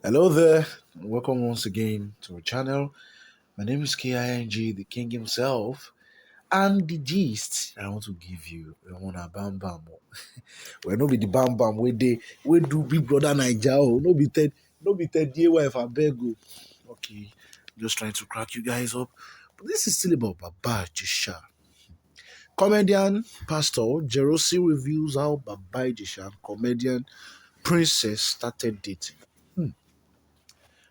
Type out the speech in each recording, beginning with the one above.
Hello there, welcome once again to our channel. My name is King, the King himself, and the gist I want to give you. We want a bam bam. We no be the bam bam we do Big Brother Naija. No be Ted wife I beg you. Okay, just trying to crack you guys up. But this is still about Baba Ijesha. Comedian Pastor Jerosi reveals how Baba Ijesha and comedian Princess started dating.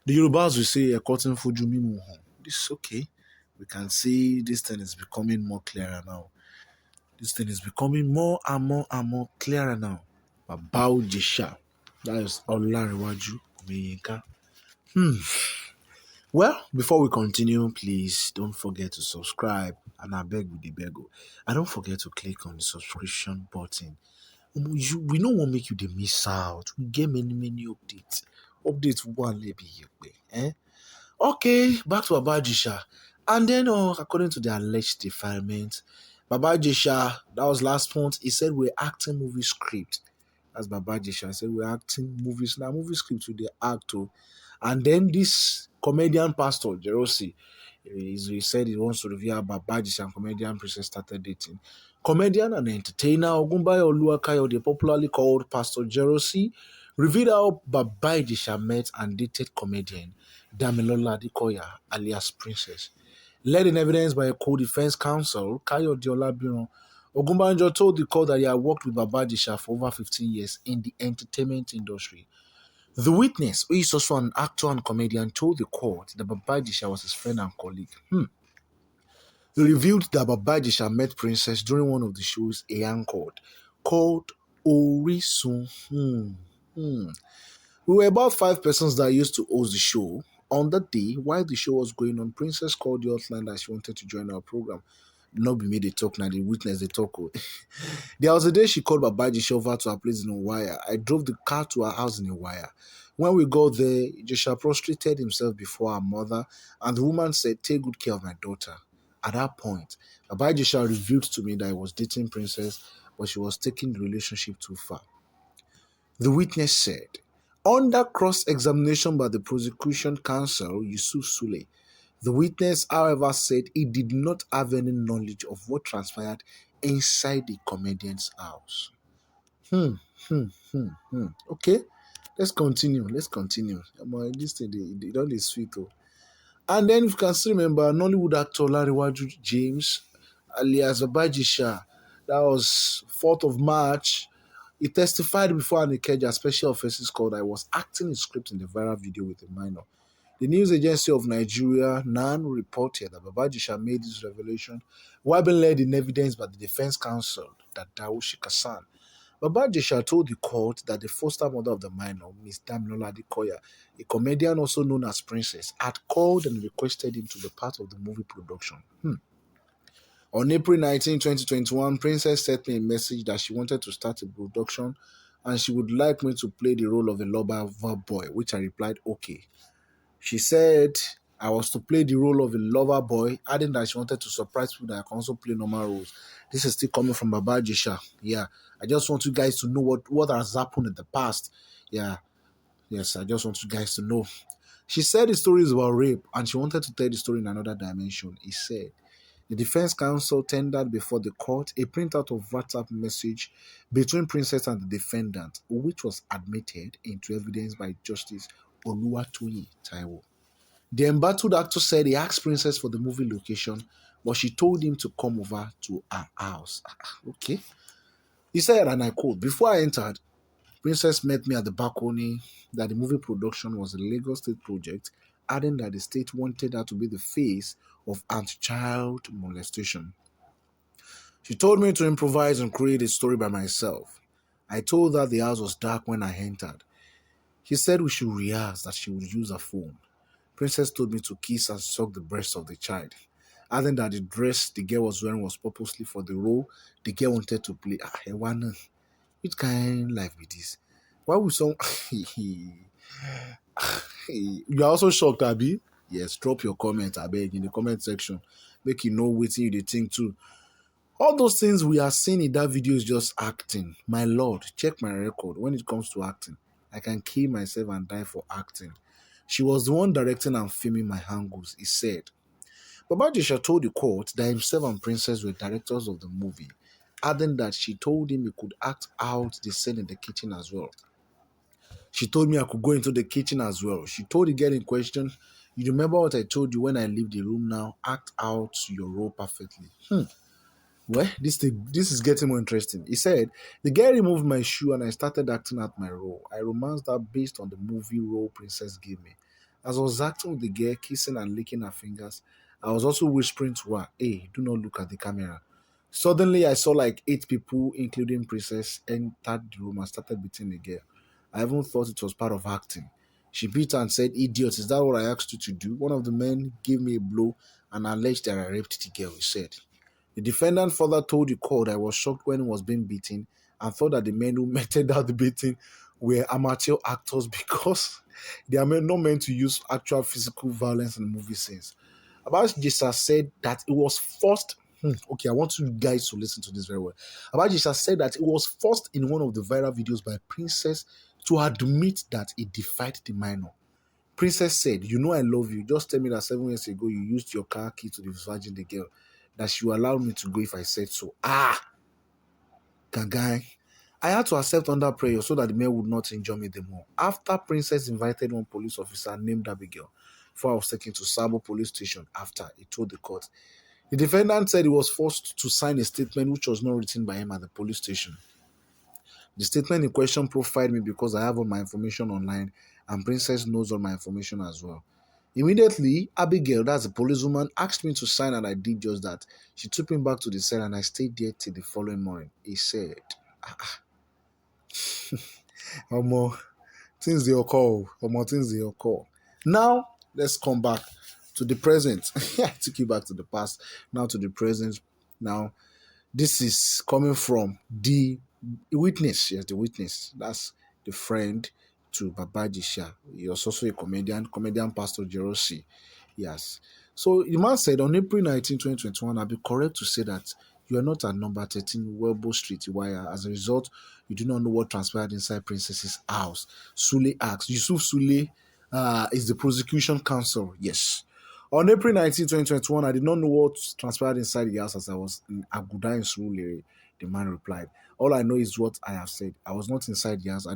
The Yorubas will say "Ekotin fojú mímu hàn." This is okay. We can see this thing is becoming more clearer now. This thing is becoming more and more and more clearer now. Baba Ijesha. That is Olariwaju Omiyinka. Well, before we continue, please don't forget to subscribe. And I beg with the bego. And don't forget to click on the subscription button. We don't want to make you the miss out. We get many updates. Updates one maybe here. Okay, back to Baba Ijesha. And then, according to the alleged defilement, Baba Ijesha, that was last month, he said we're acting movie script. That's Baba Ijesha. He said we're acting movies. Now, movie script with the actor. And then this comedian pastor, Jerosi, he said he wants to reveal how Baba Ijesha and comedian Princess started dating. Comedian and entertainer Ogunbayo Oluwakayode, popularly called Pastor Jerosi, revealed how Baba Ijesha met and dated comedian Damilola Adekoya, alias Princess. Led in evidence by a co-defense counsel, Kayode Olabiran, Ogunbanjo told the court that he had worked with Baba Ijesha for over 15 years in the entertainment industry. The witness, who is also an actor and comedian, told the court that Baba Ijesha was his friend and colleague. He revealed that Baba Ijesha met Princess during one of the shows he anchored, called Orisun. We were about 5 persons that used to host the show. On that day, while the show was going on, Princess called the hotline that she wanted to join our program. Not be made a talk now, the witness the talk. There was a day she called Baba Ijesha over to her place in Wire. I drove the car to her house in Wire. When we got there, Ijesha prostrated himself before her mother, and the woman said, "Take good care of my daughter." At that point, Baba Ijesha revealed to me that he was dating Princess, but she was taking the relationship too far. The witness said, under cross-examination by the prosecution counsel, Yusuf Sule, the witness, however, said he did not have any knowledge of what transpired inside the comedian's house. Okay, let's continue. This thing, they don't sweet. And then, if you can still remember, Nollywood actor Lariwaju James, alias Baba Ijesha, that was 4th of March. He testified before an Ikeja Special Offences Court that I was acting in script in the viral video with a minor. The news agency of Nigeria, NAN, reported that Baba Ijesha made this revelation while being led in evidence by the defense counsel, Dawushi Kasan. Baba Ijesha told the court that the foster mother of the minor, Ms. Damilola Adekoya, a comedian also known as Princess, had called and requested him to be part of the movie production. On April 19, 2021, Princess sent me a message that she wanted to start a production and she would like me to play the role of a lover boy, which I replied, okay. She said I was to play the role of a lover boy, adding that she wanted to surprise people that I can also play normal roles. This is still coming from Baba Ijesha. Yeah, I just want you guys to know what has happened in the past. Yeah, yes, I just want you guys to know. She said the story is about rape and she wanted to tell the story in another dimension. He said, the defense counsel tendered before the court a printout of WhatsApp message between Princess and the defendant, which was admitted into evidence by Justice Oluwatoyin Taiwo. The embattled actor said he asked Princess for the movie location, but she told him to come over to her house. Okay. He said, and I quote, before I entered, Princess met me at the balcony that the movie production was a Lagos State project, adding that the state wanted her to be the face of anti-child molestation. She told me to improvise and create a story by myself. I told her the house was dark when I entered. She said we should rehearse, that she would use her phone. Princess told me to kiss and suck the breast of the child, adding that the dress the girl was wearing was purposely for the role the girl wanted to play. Ewana, which kind of life be this? Why would some... You are also shocked, Abi? Yes, drop your comment, I beg, in the comment section. Make you know what you they think too. All those things we are seeing in that video is just acting. My lord, check my record when it comes to acting. I can kill myself and die for acting. She was the one directing and filming my angles, he said. Baba Ijesha told the court that himself and Princess were directors of the movie, adding that she told him he could act out the scene in the kitchen as well. She told me I could go into the kitchen as well. She told the girl in question, you remember what I told you when I leave the room now? Act out your role perfectly. Well, this is getting more interesting. He said, the girl removed my shoe and I started acting out my role. I romanced her based on the movie role Princess gave me. As I was acting with the girl, kissing and licking her fingers, I was also whispering to her, hey, do not look at the camera. Suddenly, I saw like 8 people, including Princess, entered the room and started beating the girl. I even thought it was part of acting. She beat her and said, idiot, is that what I asked you to do? One of the men gave me a blow and alleged that I raped the girl, he said. The defendant further told the court I was shocked when he was being beaten and thought that the men who meted out the beating were amateur actors because they are not meant to use actual physical violence in movie scenes. Abajisa said that it was forced. Okay, I want you guys to listen to this very well. Abajisa said that it was forced in one of the viral videos by Princess to admit that he defied the minor. Princess said, you know I love you. Just tell me that 7 years ago you used your car key to disvirgin the girl. That she will allow me to go if I said so. Gangai. I had to accept under prayer so that the men would not injure me the more. After Princess invited one police officer named Abigail before I was taken to Sabo police station after, he told the court. The defendant said he was forced to sign a statement which was not written by him at the police station. The statement in question profiled me because I have all my information online and Princess knows all my information as well. Immediately, Abigail, that's a policewoman, asked me to sign and I did just that. She took me back to the cell and I stayed there till the following morning. He said, Omo, things they occur. Omo, things they occur. Now, let's come back to the present. I took you back to the past, now to the present. Now, this is coming from the witness. Yes, the witness. That's the friend to Baba Ijesha. He was also a comedian Pastor Jerosi. Yes. So the man said on April 19, 2021, I'll be correct to say that you are not at number 13 Welbo Street, Iwaya. As a result, you do not know what transpired inside Princess's house. Sule asked. Yusuf Sule is the prosecution counsel. Yes. On April 19, 2021, I did not know what transpired inside the house as I was in Aguda in Surulere. The man replied, all I know is what I have said. I was not inside the house.